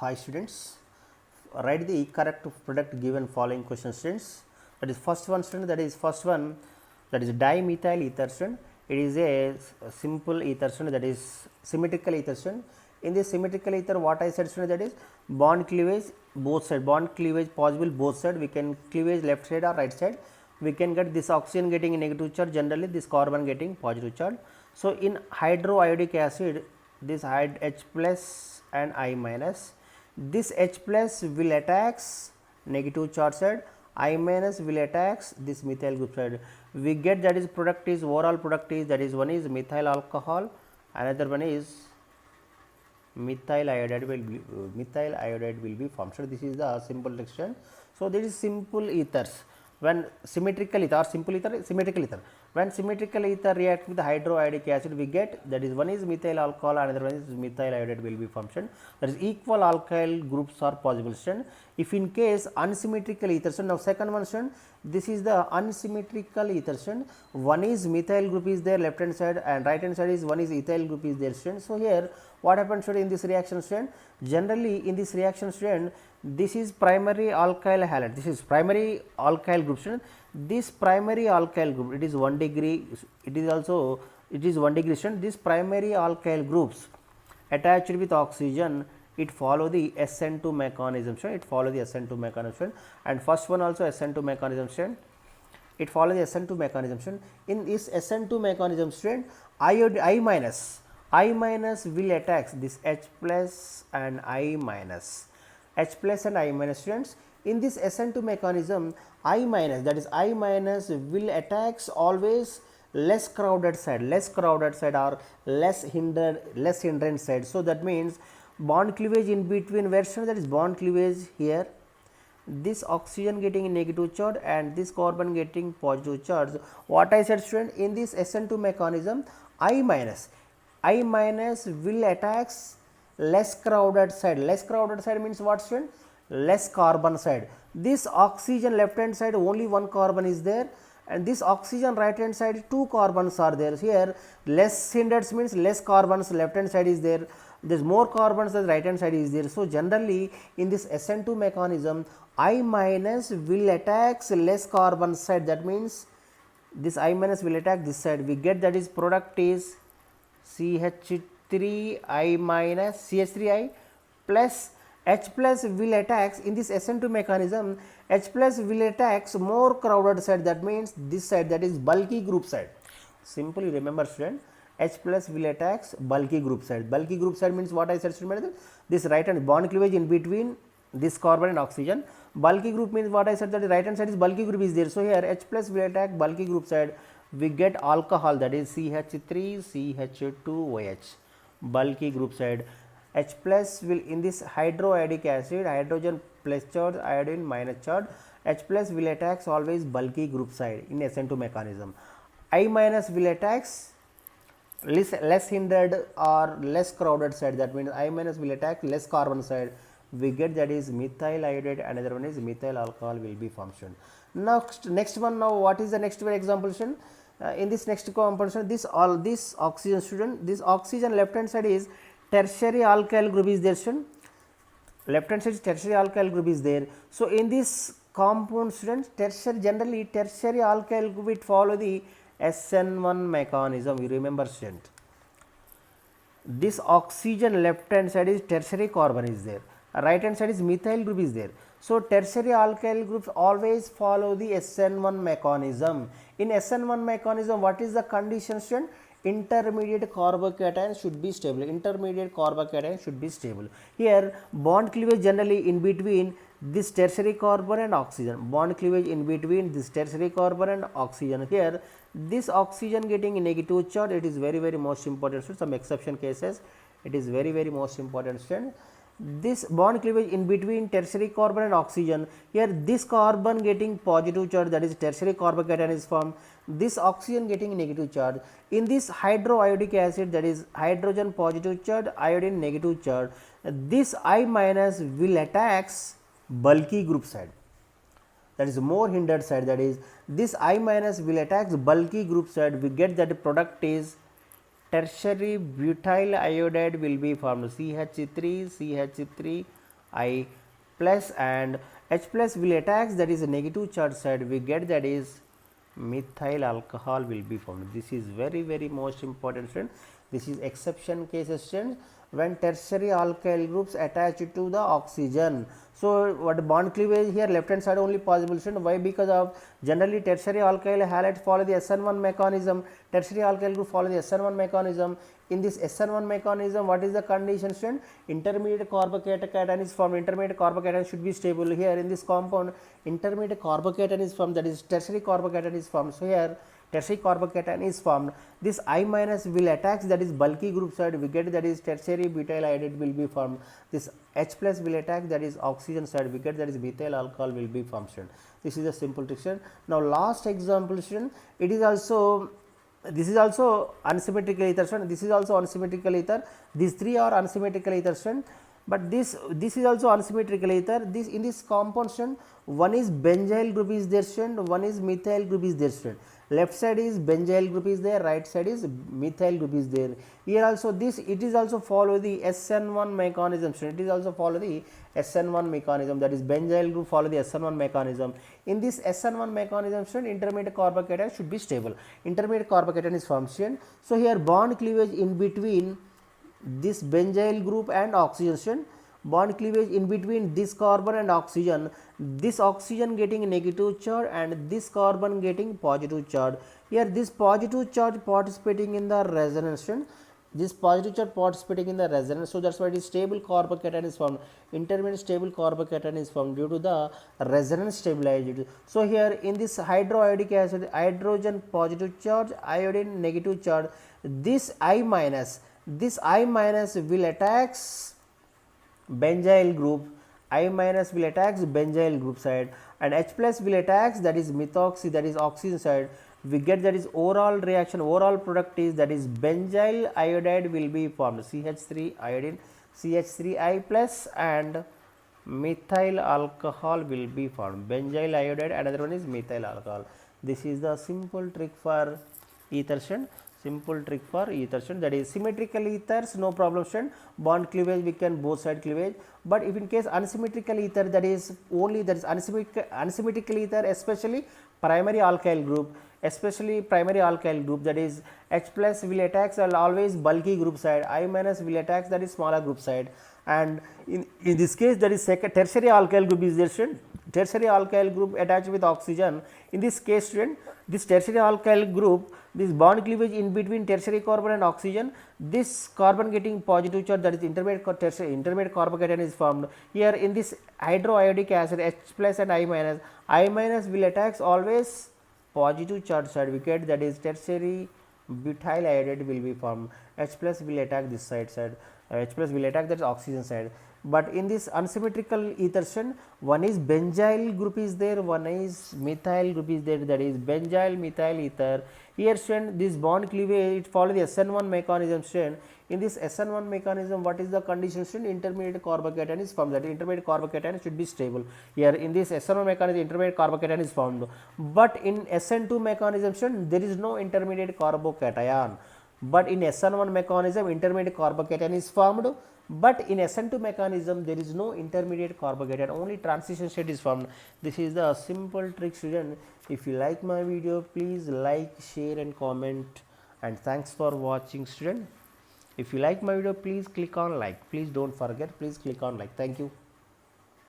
Hi students, write the correct product given following question students. That is first one student, that is first one, that is dimethyl ether student. It is a simple ether student, that is symmetrical ether student. In this symmetrical ether, what I said student, that is bond cleavage both side, bond cleavage possible both side. We can cleavage left side or right side. We can get this oxygen getting negative charge, generally this carbon getting positive charge. So in hydroiodic acid, this H plus and I minus, this H plus will attacks negative charge side, I minus will attacks this methyl group side. We get that is product is overall product is, that is one is methyl alcohol, another one is methyl iodide will be formed. So this is the simple reaction. So this is simple ethers. When symmetrical ether or simple ether, symmetrical ether. When symmetrical ether react with the hydroiodic acid, we get that is one is methyl alcohol, another one is methyl iodide will be formed. That is equal alkyl groups are possible. If in case unsymmetrical ether, now second one, this is the unsymmetrical ether. One is methyl group is there left hand side and right hand side is one is ethyl group is there. So here what happens in this reaction student? Generally in this reaction student, this is primary alkyl halide, this is primary alkyl group student. This primary alkyl group, it is 1 degree, it is also, it is 1 degree student. This primary alkyl groups attached with oxygen, it follow the SN2 mechanism student, it follow the SN2 mechanism student, and first one also SN2 mechanism student, it follow the SN2 mechanism student. In this SN2 mechanism student, I minus will attacks this H plus and I minus, H plus and I minus students. In this SN2 mechanism, I minus, that is I minus will attacks always less crowded side or less hindrance side. So that means bond cleavage in between version, that is bond cleavage here, this oxygen getting negative charge and this carbon getting positive charge. What I said student, in this SN2 mechanism, I minus will attacks less crowded side means what student? Less carbon side. This oxygen left hand side only one carbon is there, and this oxygen right hand side two carbons are there. Here less hindrance means less carbons left hand side is there, there is more carbons the right hand side is there. So generally in this SN2 mechanism, I minus will attacks less carbon side, that means this I minus will attack this side. We get that is product is CH3I minus CH3I plus H plus will attacks in this SN2 mechanism, H plus will attacks more crowded side, that means this side, that is bulky group side. Simply remember student, H plus will attacks bulky group side. Bulky group side means what I said student, this right hand bond cleavage in between this carbon and oxygen. Bulky group means what I said, that the right hand side is bulky group is there. So here H plus will attack bulky group side, we get alcohol, that is CH3CH2OH, bulky group side. H plus will in this hydroiodic acid, hydrogen plus charge, iodine minus charge, H plus will attacks always bulky group side in SN2 mechanism. I minus will attacks less hindered or less crowded side, that means I minus will attack less carbon side. We get that is methyl iodide, another one is methyl alcohol will be formed. Next one, now what is the next example? In this next composition, this oxygen student, this oxygen left hand side is tertiary alkyl group is there student, left hand side is tertiary alkyl group is there. So in this compound students, generally tertiary alkyl group it follow the SN1 mechanism, you remember student. This oxygen left hand side is tertiary carbon is there, right hand side is methyl group is there. So tertiary alkyl groups always follow the SN1 mechanism. In SN1 mechanism, what is the condition student? Intermediate carbocation should be stable, intermediate carbocation should be stable. Here bond cleavage generally in between this tertiary carbon and oxygen, bond cleavage in between this tertiary carbon and oxygen. Here this oxygen getting negative charge, it is very most important. So some exception cases, it is very most important student. This bond cleavage in between tertiary carbon and oxygen, here this carbon getting positive charge, that is tertiary carbocation is formed, this oxygen getting negative charge. In this hydroiodic acid, that is hydrogen positive charge, iodine negative charge, this I minus will attacks bulky group side, that is more hindered side, that is this I minus will attacks bulky group side. We get that the product is tertiary butyl iodide will be formed, CH3 I plus, and H plus will attach, that is a negative charge side, we get that is methyl alcohol will be formed. This is very most important, student. This is exception case, student, when tertiary alkyl groups attach to the oxygen. So what bond cleavage here, left hand side only possible, student. Why? Because of generally tertiary alkyl halides follow the SN1 mechanism, tertiary alkyl group follow the SN1 mechanism. In this SN1 mechanism, what is the condition, student? Intermediate carbocation is formed. Intermediate carbocation should be stable. Here in this compound, intermediate carbocation is formed, that is tertiary carbocation is formed. So here tertiary carbocation is formed. This I minus will attach, that is bulky group side, we get that is tertiary butyl iodide will be formed. This H plus will attach, that is oxygen side, we get that is methyl alcohol will be formed, student. This is a simple trick, student. Now last example, student, it is also, this is also unsymmetrical ether, student. This is also unsymmetrical ether. These three are unsymmetrical ether, student. But this is also unsymmetrical ether. This in this compound, student, one is benzyl group is there, student, one is methyl group is there, student. Left side is benzyl group is there, right side is methyl group is there. Here also this, it is also follow the SN1 mechanism, student. It is also follow the SN1 mechanism, that is benzyl group follow the SN1 mechanism. In this SN1 mechanism, student, intermediate carbocation should be stable. Intermediate carbocation is formed, student. So here bond cleavage in between this benzyl group and oxygen, student. Bond cleavage in between this carbon and oxygen, this oxygen getting negative charge and this carbon getting positive charge. Here this positive charge participating in the resonance, student. This positive charge participating in the resonance, so that's why it is stable carbocation is formed. Intermediate stable carbocation is formed due to the resonance stabilized. So here in this hydroiodic acid, hydrogen positive charge, iodine negative charge, this I minus will attack benzyl group, I minus will attack benzyl group side, and H plus will attack, that is methoxy, that is oxygen side. We get that is overall reaction, overall product is, that is benzyl iodide will be formed, CH3 iodine, CH3I plus, and methyl alcohol will be formed. Benzyl iodide, another one is methyl alcohol. This is the simple trick for ether, student. Simple trick for ether, student. That is symmetrical ethers, no problem, student. Bond cleavage we can both side cleavage. But if in case unsymmetrical ether, that is only, that is unsymmetrical ether, especially primary alkyl group, that is H plus will attack always bulky group side, I minus will attack, that is smaller group side. And in this case, that is tertiary alkyl group is there, student. Tertiary alkyl group attached with oxygen. In this case, student, this tertiary alkyl group, this bond cleavage in between tertiary carbon and oxygen, this carbon getting positive charge, that is intermediate carbocation is formed. Here in this hydroiodic acid, H plus and I minus will attack always positive charge side, we get that is tertiary butyl iodide will be formed. H plus will attack this side, H plus will attack that oxygen side. But in this unsymmetrical ether, one is benzyl group is there, one is methyl group is there, that is benzyl methyl ether. Here, this bond cleavage, it follow the SN1 mechanism. In this SN1 mechanism, what is the condition? Intermediate carbocation is formed, that intermediate carbocation should be stable. Here in this SN1 mechanism, intermediate carbocation is formed, but in SN2 mechanism, there is no intermediate carbocation. But in SN1 mechanism, intermediate carbocation is formed, but in SN2 mechanism, there is no intermediate carbocation, only transition state is formed. This is the simple trick, student. If you like my video, please like, share and comment, and thanks for watching, student. If you like my video, please click on like, please don't forget, please click on like. Thank you.